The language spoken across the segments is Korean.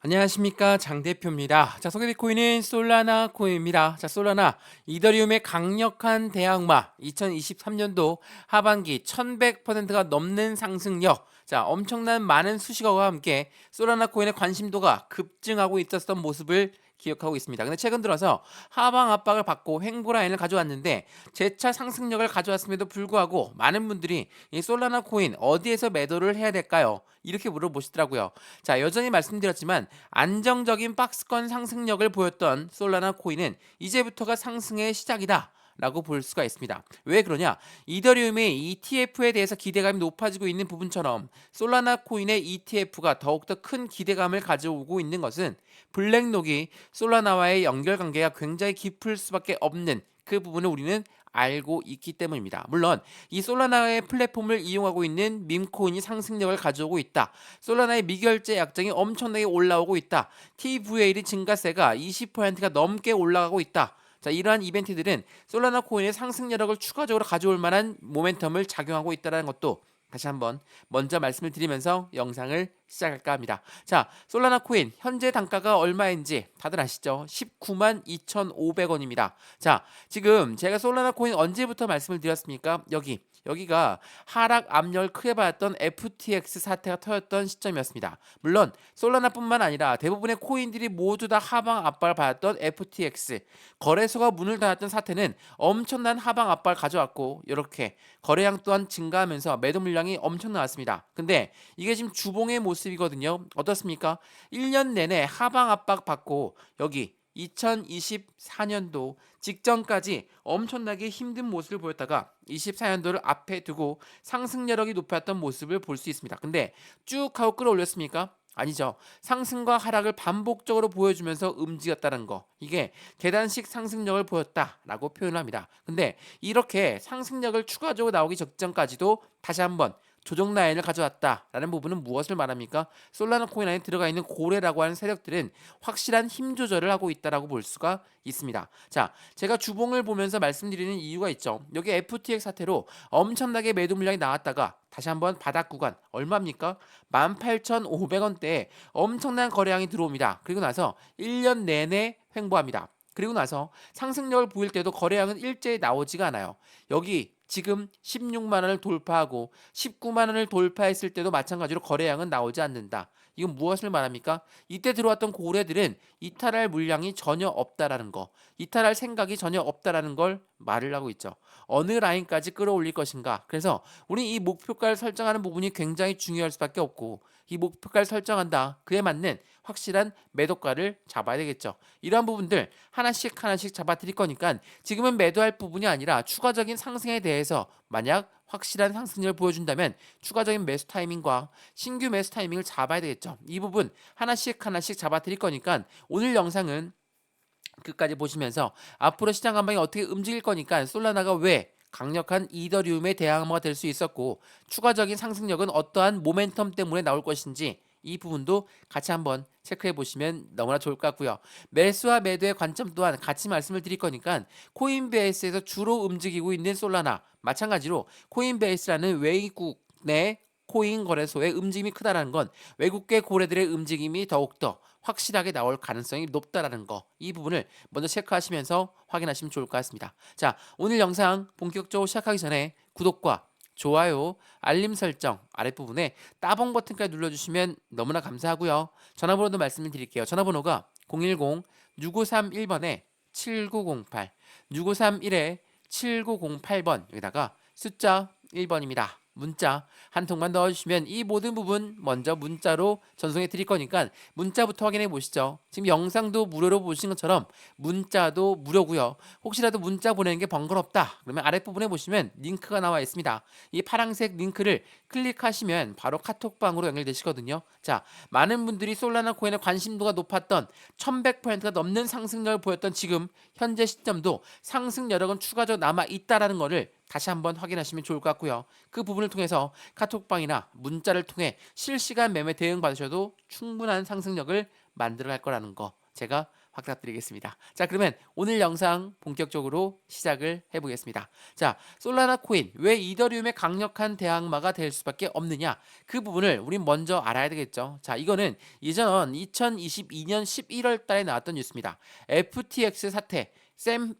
안녕하십니까, 장 대표입니다. 자, 소개될 코인은 솔라나 코인입니다. 자, 솔라나 이더리움의 강력한 대항마, 2023년도 하반기 1100%가 넘는 상승력, 자, 엄청난 많은 수식어와 함께 솔라나 코인의 관심도가 급증하고 있었던 모습을 기억하고 있습니다. 근데 최근 들어서 하방 압박을 받고 횡보 라인을 가져왔는데 재차 상승력을 가져왔음에도 불구하고 많은 분들이 이 솔라나 코인 어디에서 매도를 해야 될까요? 이렇게 물어보시더라고요. 자, 여전히 말씀드렸지만 안정적인 박스권 상승력을 보였던 솔라나 코인은 이제부터가 상승의 시작이다. 라고 볼 수가 있습니다. 왜 그러냐? 이더리움의 ETF에 대해서 기대감이 높아지고 있는 부분처럼 솔라나 코인의 ETF가 더욱더 큰 기대감을 가져오고 있는 것은 블랙록이 솔라나와의 연결관계가 굉장히 깊을 수밖에 없는 그 부분을 우리는 알고 있기 때문입니다. 물론 이 솔라나의 플랫폼을 이용하고 있는 밈코인이 상승력을 가져오고 있다. 솔라나의 미결제 약정이 엄청나게 올라오고 있다. TVL 증가세가 20%가 넘게 올라가고 있다. 자, 이러한 이벤트들은 솔라나 코인의 상승력을 추가적으로 가져올 만한 모멘텀을 작용하고 있다는 것도 다시 한번 먼저 말씀을 드리면서 영상을 시작할까 합니다. 자, 솔라나 코인 현재 단가가 얼마인지 다들 아시죠? 19만 2,500원입니다. 자, 지금 제가 솔라나 코인 언제부터 말씀을 드렸습니까? 여기가 하락 압력을 크게 받았던 FTX 사태가 터졌던 시점이었습니다. 물론 솔라나뿐만 아니라 대부분의 코인들이 모두 다 하방 압박을 받았던 FTX 거래소가 문을 닫았던 사태는 엄청난 하방 압박을 가져왔고 이렇게 거래량 또한 증가하면서 매도 물량이 엄청 나왔습니다. 근데 이게 지금 주봉의 모습이거든요. 어떻습니까? 1년 내내 하방 압박 받고 여기 2024년도 직전까지 엄청나게 힘든 모습을 보였다가 24년도를 앞에 두고 상승 여력이 높았던 모습을 볼 수 있습니다. 근데 쭉 하고 끌어올렸습니까? 아니죠. 상승과 하락을 반복적으로 보여주면서 움직였다는 거. 이게 계단식 상승력을 보였다라고 표현을 합니다. 근데 이렇게 상승력을 추가적으로 나오기 직전까지도 다시 한번 조정 라인을 가져왔다라는 부분은 무엇을 말합니까? 솔라나 코인 안에 들어가 있는 고래라고 하는 세력들은 확실한 힘 조절을 하고 있다라고 볼 수가 있습니다. 자, 제가 주봉을 보면서 말씀드리는 이유가 있죠. 여기 FTX 사태로 엄청나게 매도 물량이 나왔다가 다시 한번 바닥 구간 얼마입니까? 18,500원대에 엄청난 거래량이 들어옵니다. 그리고 나서 1년 내내 횡보합니다. 그리고 나서 상승력을 보일 때도 거래량은 일제히 나오지가 않아요. 여기 지금 16만 원을 돌파하고 19만 원을 돌파했을 때도 마찬가지로 거래량은 나오지 않는다. 이건 무엇을 말합니까? 이때 들어왔던 고래들은 이탈할 물량이 전혀 없다라는 거, 이탈할 생각이 전혀 없다라는 걸 말을 하고 있죠. 어느 라인까지 끌어올릴 것인가. 그래서 우리 이 목표가를 설정하는 부분이 굉장히 중요할 수밖에 없고 이 목표가를 설정한다. 그에 맞는 확실한 매도가를 잡아야 되겠죠. 이러한 부분들 하나씩 잡아 드릴 거니까 지금은 매도할 부분이 아니라 추가적인 상승에 대해서 만약 확실한 상승력을 보여준다면 추가적인 매수 타이밍과 신규 매수 타이밍을 잡아야 되겠죠. 이 부분 하나씩 잡아 드릴 거니까 오늘 영상은 끝까지 보시면서 앞으로 시장 전방이 어떻게 움직일 거니까 솔라나가 왜 강력한 이더리움의 대항마가 될 수 있었고 추가적인 상승력은 어떠한 모멘텀 때문에 나올 것인지 이 부분도 같이 한번 체크해 보시면 너무나 좋을 것 같고요. 매수와 매도의 관점 또한 같이 말씀을 드릴 거니까 코인베이스에서 주로 움직이고 있는 솔라나 마찬가지로 코인베이스라는 외국 내 코인 거래소의 움직임이 크다라는 건 외국계 고래들의 움직임이 더욱더 확실하게 나올 가능성이 높다라는 거, 이 부분을 먼저 체크하시면서 확인하시면 좋을 것 같습니다. 자, 오늘 영상 본격적으로 시작하기 전에 구독과 좋아요, 알림 설정 아랫부분에 따봉 버튼까지 눌러주시면 너무나 감사하고요. 전화번호도 말씀을 드릴게요. 전화번호가 010-6531번에 7908, 6531에 7908번, 여기다가 숫자 1번입니다. 문자 한 통만 넣어주시면 이 모든 부분 먼저 문자로 전송해 드릴 거니까 문자부터 확인해 보시죠. 지금 영상도 무료로 보신 것처럼 문자도 무료고요. 혹시라도 문자 보내는 게 번거롭다 그러면 아랫부분에 보시면 링크가 나와 있습니다. 이 파란색 링크를 클릭하시면 바로 카톡방으로 연결되시거든요. 자, 많은 분들이 솔라나 코인의 관심도가 높았던 1100%가 넘는 상승력을 보였던 지금 현재 시점도 상승 여력은 추가적으로 남아 있다라는 것을 다시 한번 확인하시면 좋을 것 같고요. 그 부분을 통해서 카톡방이나 문자를 통해 실시간 매매 대응 받으셔도 충분한 상승력을 만들어 갈 거라는 거 제가 확답드리겠습니다. 자, 그러면 오늘 영상 본격적으로 시작을 해보겠습니다. 자, 솔라나 코인 왜 이더리움의 강력한 대항마가 될 수밖에 없느냐, 그 부분을 우린 먼저 알아야 되겠죠. 자, 이거는 예전 2022년 11월 달에 나왔던 뉴스입니다. FTX 사태, 샘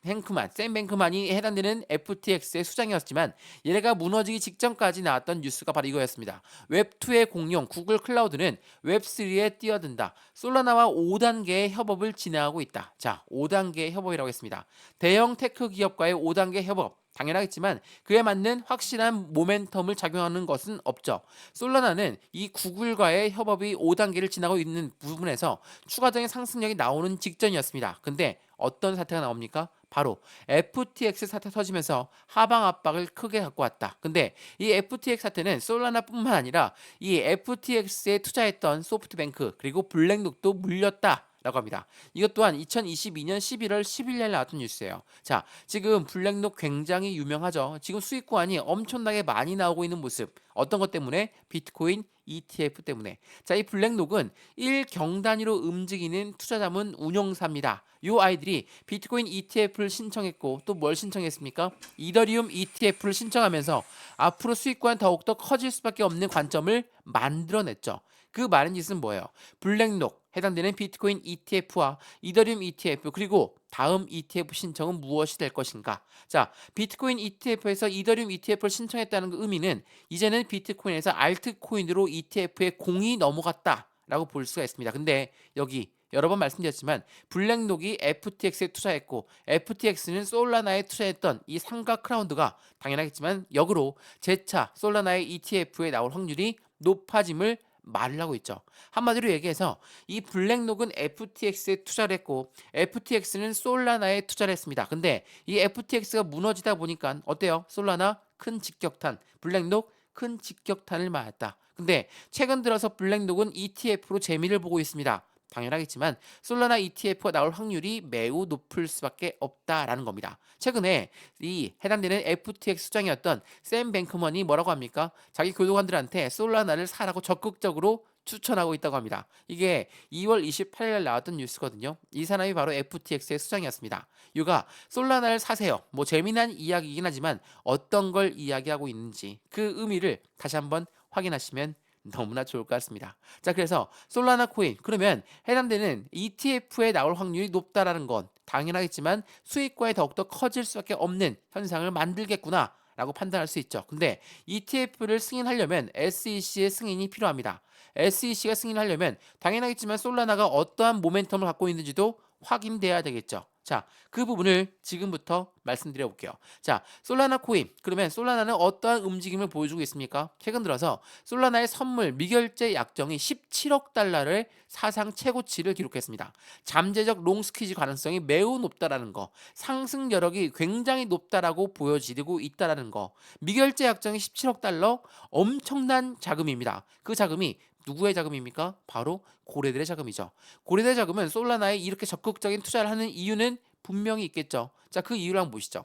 뱅크만이 해당되는 FTX의 수장이었지만 얘네가 무너지기 직전까지 나왔던 뉴스가 바로 이거였습니다. 웹2의 공룡 구글 클라우드는 웹3에 뛰어든다. 솔라나와 5단계의 협업을 진행하고 있다. 자, 5단계의 협업이라고 했습니다. 대형 테크 기업과의 5단계 협업, 당연하겠지만 그에 맞는 확실한 모멘텀을 작용하는 것은 없죠. 솔라나는 이 구글과의 협업이 5단계를 지나고 있는 부분에서 추가적인 상승력이 나오는 직전이었습니다. 근데 어떤 사태가 나옵니까? 바로 FTX 사태 터지면서 하방 압박을 크게 갖고 왔다. 근데 이 FTX 사태는 솔라나뿐만 아니라 이 FTX에 투자했던 소프트뱅크 그리고 블랙록도 물렸다 라고 합니다. 이것 또한 2022년 11월 10일날 나왔던 뉴스예요. 자, 지금 블랙록 굉장히 유명하죠. 지금 수익권이 엄청나게 많이 나오고 있는 모습. 어떤 것 때문에? 비트코인 ETF 때문에. 자, 이 블랙록은 1경 단위로 움직이는 투자자문 운용사입니다. 요 아이들이 비트코인 ETF를 신청했고 또 뭘 신청했습니까? 이더리움 ETF를 신청하면서 앞으로 수익권 더욱더 커질 수밖에 없는 관점을 만들어냈죠. 그 많은 짓은 뭐예요? 블랙록 해당되는 비트코인 ETF와 이더리움 ETF 그리고 다음 ETF 신청은 무엇이 될 것인가? 자, 비트코인 ETF에서 이더리움 ETF를 신청했다는 그 의미는 이제는 비트코인에서 알트코인으로 ETF에 공이 넘어갔다라고 볼 수가 있습니다. 근데 여기 여러 번 말씀드렸지만 블랙록이 FTX에 투자했고 FTX는 솔라나에 투자했던 이 삼각 크라운드가 당연하겠지만 역으로 재차 솔라나의 ETF에 나올 확률이 높아짐을 말을 하고 있죠. 한마디로 얘기해서 이 블랙록은 FTX에 투자를 했고 FTX는 솔라나에 투자를 했습니다. 근데 이 FTX가 무너지다 보니까 어때요? 솔라나 큰 직격탄, 블랙록 큰 직격탄을 맞았다. 근데 최근 들어서 블랙록은 ETF로 재미를 보고 있습니다. 당연하겠지만 솔라나 ETF가 나올 확률이 매우 높을 수밖에 없다라는 겁니다. 최근에 이 해당되는 FTX 수장이었던 샘 뱅크먼이 뭐라고 합니까? 자기 교도관들한테 솔라나를 사라고 적극적으로 추천하고 있다고 합니다. 이게 2월 28일 나왔던 뉴스거든요. 이 사람이 바로 FTX의 수장이었습니다. 이가 솔라나를 사세요. 뭐 재미난 이야기이긴 하지만 어떤 걸 이야기하고 있는지 그 의미를 다시 한번 확인하시면 너무나 좋을 것 같습니다. 자, 그래서 솔라나 코인 그러면 해당되는 ETF에 나올 확률이 높다라는 건 당연하겠지만 수익과에 더욱더 커질 수밖에 없는 현상을 만들겠구나 라고 판단할 수 있죠. 근데 ETF를 승인하려면 SEC의 승인이 필요합니다. SEC가 승인하려면 당연하겠지만 솔라나가 어떠한 모멘텀을 갖고 있는지도 확인돼야 되겠죠. 자, 그 부분을 지금부터 말씀드려 볼게요. 자, 솔라나 코인. 그러면 솔라나는 어떠한 움직임을 보여주고 있습니까? 최근 들어서 솔라나의 선물 미결제 약정이 17억 달러를 사상 최고치를 기록했습니다. 잠재적 롱 스퀴즈 가능성이 매우 높다라는 거, 상승 여력이 굉장히 높다라고 보여지고 있다라는 거. 미결제 약정이 17억 달러, 엄청난 자금입니다. 그 자금이 누구의 자금입니까? 바로 고래들의 자금이죠. 고래들의 자금은 솔라나에 이렇게 적극적인 투자를 하는 이유는 분명히 있겠죠. 자, 그 이유를 한번 보시죠.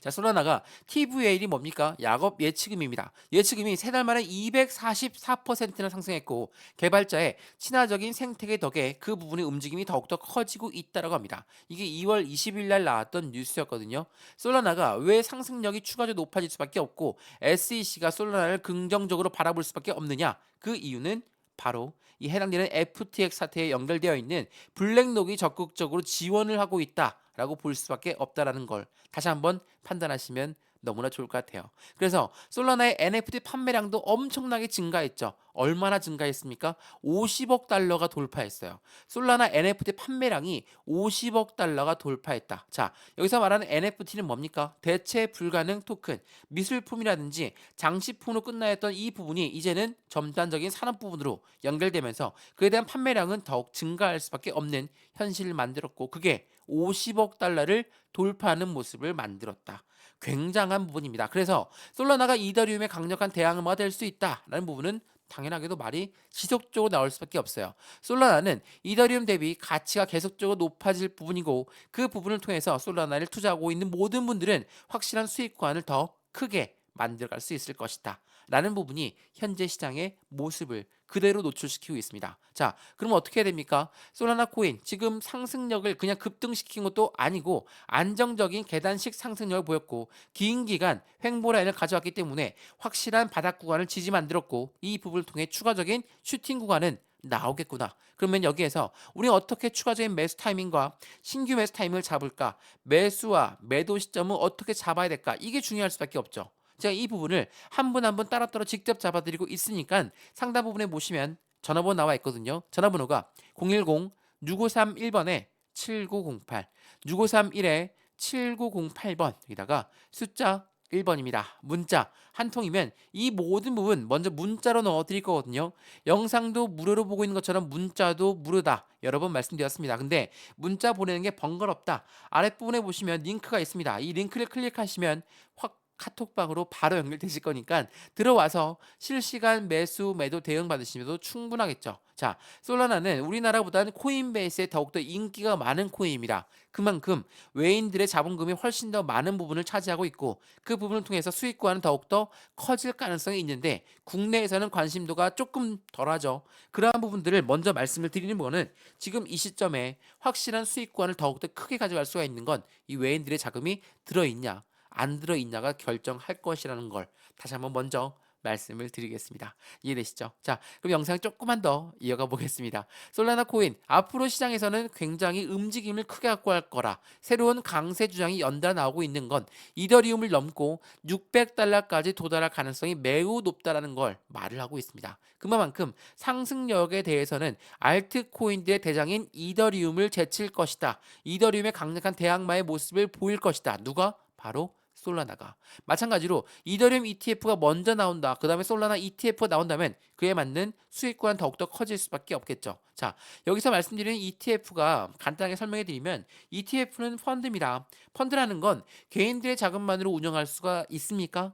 자, 솔라나가 TVL이 뭡니까? 약업 예치금입니다. 예치금이 3달 만에 244%나 상승했고 개발자의 친화적인 생태계 덕에 그 부분의 움직임이 더욱더 커지고 있다고 합니다. 이게 2월 20일 날 나왔던 뉴스였거든요. 솔라나가 왜 상승력이 추가적으로 높아질 수밖에 없고 SEC가 솔라나를 긍정적으로 바라볼 수밖에 없느냐? 그 이유는 바로 이 해당되는 FTX 사태에 연결되어 있는 블랙록이 적극적으로 지원을 하고 있다라고 볼 수밖에 없다라는 걸 다시 한번 판단하시면 너무나 좋을 것 같아요. 그래서 솔라나의 NFT 판매량도 엄청나게 증가했죠. 얼마나 증가했습니까? 50억 달러가 돌파했어요. 솔라나 NFT 판매량이 50억 달러가 돌파했다. 자, 여기서 말하는 NFT는 뭡니까? 대체 불가능 토큰, 미술품이라든지 장식품으로 끝나 있던 이 부분이 이제는 점단적인 산업 부분으로 연결되면서 그에 대한 판매량은 더욱 증가할 수밖에 없는 현실을 만들었고 그게 50억 달러를 돌파하는 모습을 만들었다. 굉장한 부분입니다. 그래서 솔라나가 이더리움의 강력한 대항마가 될 수 있다라는 부분은 당연하게도 말이 지속적으로 나올 수밖에 없어요. 솔라나는 이더리움 대비 가치가 계속적으로 높아질 부분이고 그 부분을 통해서 솔라나를 투자하고 있는 모든 분들은 확실한 수익권을 더 크게 만들어갈 수 있을 것이다 라는 부분이 현재 시장의 모습을 그대로 노출시키고 있습니다. 자, 그럼 어떻게 해야 됩니까? 솔라나 코인 지금 상승력을 그냥 급등시킨 것도 아니고 안정적인 계단식 상승력을 보였고 긴 기간 횡보 라인을 가져왔기 때문에 확실한 바닥 구간을 지지 만들었고 이 부분을 통해 추가적인 슈팅 구간은 나오겠구나. 그러면 여기에서 우리 어떻게 추가적인 매수 타이밍과 신규 매수 타이밍을 잡을까? 매수와 매도 시점은 어떻게 잡아야 될까? 이게 중요할 수밖에 없죠. 제가 이 부분을 한 분 한 분 따로따로 직접 잡아드리고 있으니까 상담 부분에 보시면 전화번호 나와 있거든요. 전화번호가 010-6531번에 7908, 6531에 7908번, 여기다가 숫자 1번입니다. 문자 한 통이면 이 모든 부분 먼저 문자로 넣어 드릴 거거든요. 영상도 무료로 보고 있는 것처럼 문자도 무료다. 여러 번 말씀드렸습니다. 근데 문자 보내는 게 번거롭다. 아랫부분에 보시면 링크가 있습니다. 이 링크를 클릭하시면 확 카톡방으로 바로 연결되실 거니까 들어와서 실시간 매수 매도 대응 받으시면도 충분하겠죠. 자, 솔라나는 우리나라보다는 코인베이스에 더욱더 인기가 많은 코인입니다. 그만큼 외인들의 자본금이 훨씬 더 많은 부분을 차지하고 있고 그 부분을 통해서 수익 구간은 더욱더 커질 가능성이 있는데 국내에서는 관심도가 조금 덜하죠. 그러한 부분들을 먼저 말씀을 드리는 거는 지금 이 시점에 확실한 수익 구간을 더욱더 크게 가져갈 수가 있는 건 이 외인들의 자금이 들어있냐 안 들어있냐가 결정할 것이라는 걸 다시 한번 먼저 말씀을 드리겠습니다. 이해되시죠? 자, 그럼 영상 조금만 더 이어가 보겠습니다. 솔라나 코인 앞으로 시장에서는 굉장히 움직임을 크게 갖고 할 거라 새로운 강세 주장이 연달아 나오고 있는 건 이더리움을 넘고 600달러까지 도달할 가능성이 매우 높다라는 걸 말을 하고 있습니다. 그만큼 상승력에 대해서는 알트코인들의 대장인 이더리움을 제칠 것이다. 이더리움의 강력한 대항마의 모습을 보일 것이다. 누가? 바로 솔라나가. 마찬가지로 이더리움 ETF가 먼저 나온다. 그 다음에 솔라나 ETF가 나온다면 그에 맞는 수익구간 더욱더 커질 수밖에 없겠죠. 자, 여기서 말씀드리는 ETF가 간단하게 설명해 드리면 ETF는 펀드입니다. 펀드라는 건 개인들의 자금만으로 운영할 수가 있습니까?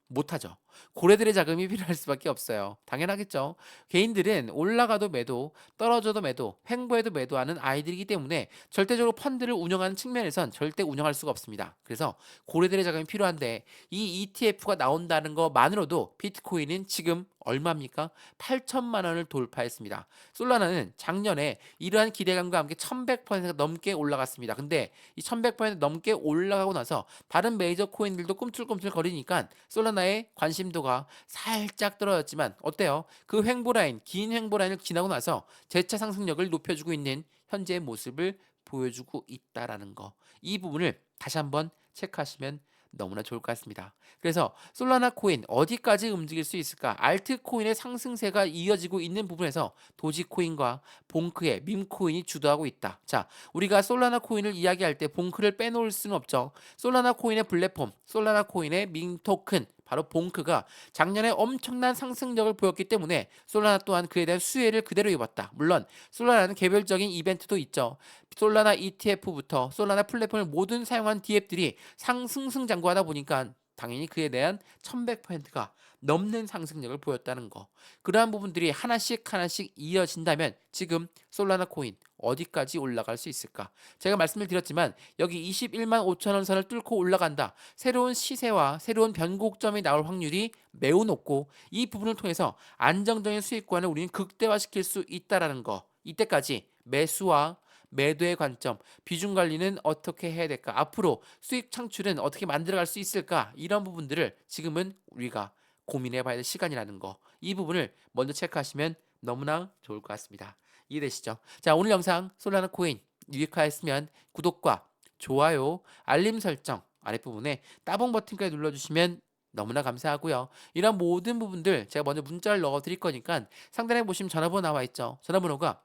못하죠. 고래들의 자금이 필요할 수밖에 없어요. 당연하겠죠. 개인들은 올라가도 매도, 떨어져도 매도, 횡보해도 매도하는 아이들이기 때문에 절대적으로 펀드를 운영하는 측면에선 절대 운영할 수가 없습니다. 그래서 고래들의 자금이 필요한데 이 ETF가 나온다는 것만으로도 비트코인은 지금 얼마입니까? 8천만 원을 돌파했습니다. 솔라나는 작년에 이러한 기대감과 함께 1100%가 넘게 올라갔습니다. 근데 이 1100% 넘게 올라가고 나서 다른 메이저 코인들도 꿈틀꿈틀 거리니까 솔라나의 관심도가 살짝 떨어졌지만 어때요? 그 횡보 라인, 긴 횡보 라인을 지나고 나서 재차 상승력을 높여주고 있는 현재의 모습을 보여주고 있다라는 거. 이 부분을 다시 한번 체크하시면 너무나 좋을 것 같습니다. 그래서 솔라나 코인 어디까지 움직일 수 있을까? 알트코인의 상승세가 이어지고 있는 부분에서 도지코인과 봉크의 밈코인이 주도하고 있다. 자, 우리가 솔라나 코인을 이야기할 때 봉크를 빼놓을 수는 없죠. 솔라나 코인의 플랫폼, 솔라나 코인의 밈토큰 바로 봉크가 작년에 엄청난 상승력을 보였기 때문에 솔라나 또한 그에 대한 수혜를 그대로 입었다. 물론 솔라나는 개별적인 이벤트도 있죠. 솔라나 ETF부터 솔라나 플랫폼을 모든 사용한 DApp들이 상승승장구하다 보니까 당연히 그에 대한 1100%가 넘는 상승력을 보였다는 거. 그러한 부분들이 하나씩 하나씩 이어진다면 지금 솔라나 코인 어디까지 올라갈 수 있을까? 제가 말씀을 드렸지만 여기 21만 5천 원 선을 뚫고 올라간다. 새로운 시세와 새로운 변곡점이 나올 확률이 매우 높고 이 부분을 통해서 안정적인 수익권을 우리는 극대화시킬 수 있다라는 거. 이때까지 매수와 매도의 관점, 비중 관리는 어떻게 해야 될까? 앞으로 수익 창출은 어떻게 만들어갈 수 있을까? 이런 부분들을 지금은 우리가 고민해 봐야 될 시간이라는 거. 이 부분을 먼저 체크하시면 너무나 좋을 것 같습니다. 이해되시죠? 자, 오늘 영상 솔라나 코인 유익하였으면 구독과 좋아요, 알림 설정 아랫부분에 따봉 버튼까지 눌러주시면 너무나 감사하고요. 이런 모든 부분들 제가 먼저 문자를 넣어 드릴 거니까 상단에 보시면 전화번호 나와 있죠. 전화번호가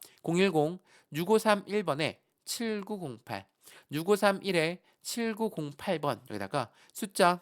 010-6531번에 7908, 6531에 7908번 여기다가 숫자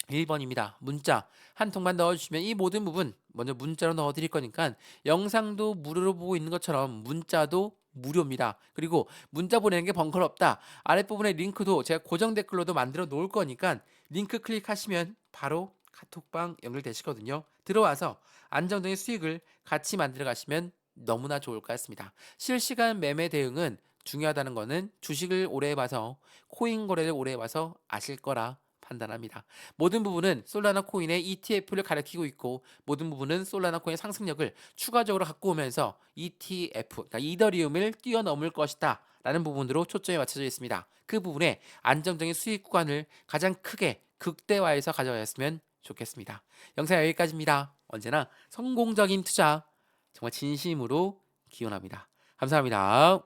1번입니다. 문자 한 통만 넣어주시면 이 모든 부분 먼저 문자로 넣어드릴 거니까 영상도 무료로 보고 있는 것처럼 문자도 무료입니다. 그리고 문자 보내는 게 번거롭다. 아랫부분에 링크도 제가 고정 댓글로도 만들어 놓을 거니까 링크 클릭하시면 바로 카톡방 연결되시거든요. 들어와서 안정적인 수익을 같이 만들어 가시면 너무나 좋을 것 같습니다. 실시간 매매 대응은 중요하다는 거는 주식을 오래 해봐서 코인 거래를 오래 해봐서 아실 거라 판단합니다. 모든 부분은 솔라나 코인의 ETF를 가리키고 있고 모든 부분은 솔라나 코인의 상승력을 추가적으로 갖고 오면서 ETF, 그러니까 이더리움을 뛰어넘을 것이다 라는 부분으로 초점이 맞춰져 있습니다. 그 부분에 안정적인 수익 구간을 가장 크게 극대화해서 가져가셨으면 좋겠습니다. 영상 여기까지입니다. 언제나 성공적인 투자 정말 진심으로 기원합니다. 감사합니다.